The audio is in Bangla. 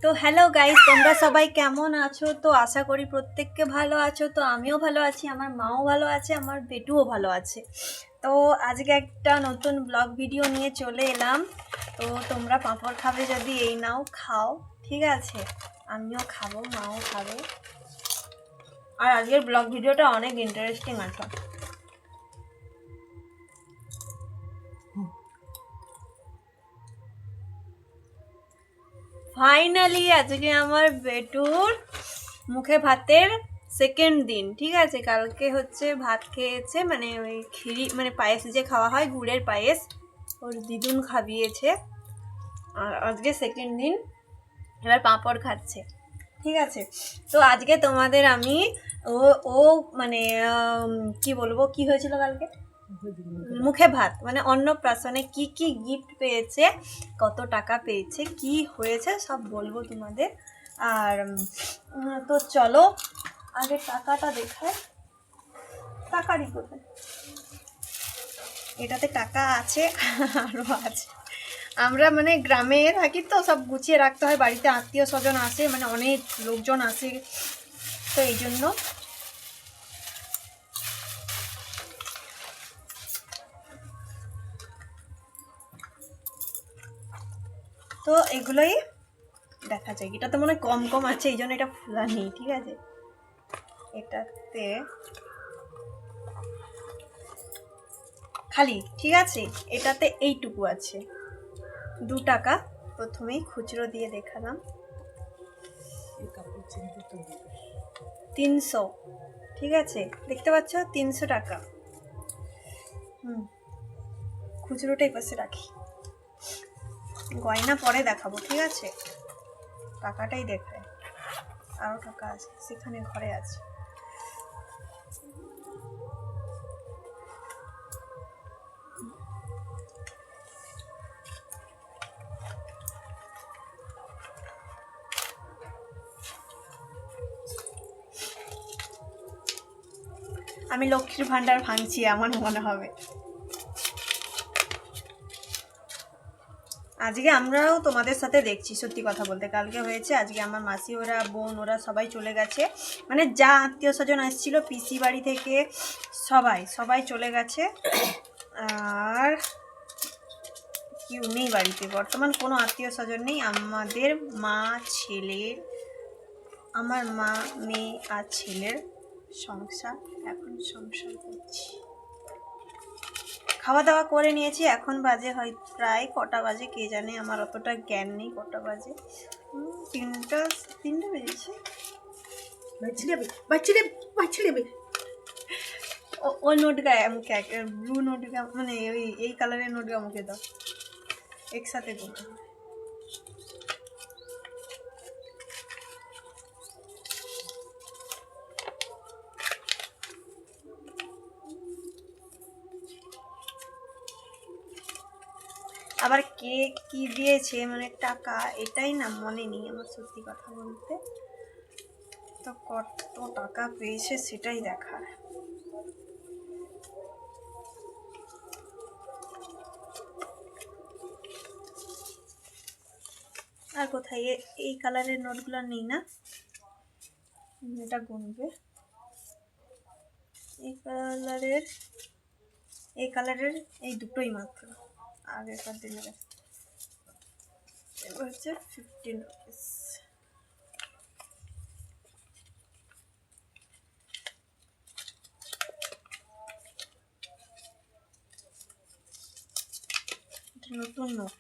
তো হ্যালো গাইস, তোমরা সবাই কেমন আছো? তো আশা করি প্রত্যেককে ভালো আছো। তো আমিও ভালো আছি, আমার মাও ভালো আছে, আমার বেটুও ভালো আছে। তো আজকে একটা নতুন ব্লগ ভিডিও নিয়ে চলে এলাম। তো তোমরা পাঁপড় খাবে যদি এই নাও, খাও, ঠিক আছে? আমিও খাবো, মাও খাবে। আর আজকের ব্লগ ভিডিওটা অনেক ইন্টারেস্টিং আছে। ফাইনালি আজকে আমার বেটুর মুখে ভাতের সেকেন্ড দিন, ঠিক আছে? কালকে হচ্ছে ভাত খেয়েছে, মানে ওই খিরি, মানে পায়েস যে খাওয়া হয়, গুড়ের পায়েস, ওর দিদুন খাবিয়েছে। আর আজকে সেকেন্ড দিন, এবার পাঁপড় খাচ্ছে, ঠিক আছে? তো আজকে তোমাদের আমি ও ও মানে কি বলবো, কি হয়েছিল কালকে মুখে ভাত, মানে অন্নপ্রাশনে কি কি গিফট পেয়েছে, কত টাকা পেয়েছে, কি হয়েছে সব বলবো তোমাদের। আর তো চলো আগে টাকাটা দেখায়। টাকারই কোথায়, এটাতে টাকা আছে, আরও আছে। আমরা মানে গ্রামে থাকি তো, সব গুছিয়ে রাখতে হয়, বাড়িতে আত্মীয় স্বজন আসে, মানে অনেক লোকজন আসে, তো এই জন্য। তো এগুলোই দেখা যায়, এটাতে মনে হয় কম কম আছে, এই জন্য এটা খোলা নেই, ঠিক আছে? এটাতে খালি, ঠিক আছে? এটাতে এইটুকু আছে, 2 টাকা। প্রথমেই খুচরো দিয়ে দেখালাম, 300, ঠিক আছে? দেখতে পাচ্ছ, 300 টাকা। খুচরোটাই পাশে রাখি, গয়না পরে দেখাবো, ঠিক আছে? টাকাটাই দেখায়। আরও টাকা আছে সেখানে, ঘরে আছে। আমি লক্ষ্মীর ভান্ডার ভাঙছি, আমার মনে হবে। আজকে আমরাও তোমাদের সাথে দেখছি, সত্যি কথা বলতে। কালকে হয়েছে, আজকে আমার মাসি ওরা, বোন ওরা সবাই চলে গেছে, মানে যা আত্মীয় স্বজন আসছিল পিসি বাড়ি থেকে, সবাই চলে গেছে। আর কেউ নেই বাড়িতে বর্তমান, কোনো আত্মীয় স্বজন নেই। আমাদের মা, ছেলের, আমার মা, মেয়ে আর ছেলের সংসার, এখন সংসার করছি। খাওয়া দাওয়া করে নিয়েছি, এখন বাজে হয় প্রায়, কটা বাজে কে জানে, আমার অতটা জ্ঞান নেই কটা বাজে। 3টা বেজেছে। ও নোট গায়ে আমাকে, ব্লু নোট গা, মানে ওই এই কালারের নোট গা আমাকে দাও, একসাথে দেবো। আবার কে কি দিয়েছে, মানে টাকা, এটাই না মনে নেই আমার, সত্যি কথা বলতে। তো কত টাকা পেয়েছে সেটাই দেখার। আর কোথায়, এই কালারের নোটগুলো নেই না, এটা গুনবে। এই কালারের এই দুটোই মাত্র, আগেকার দিনের। এবার হচ্ছে 15 রুপিস। নতুন নোট।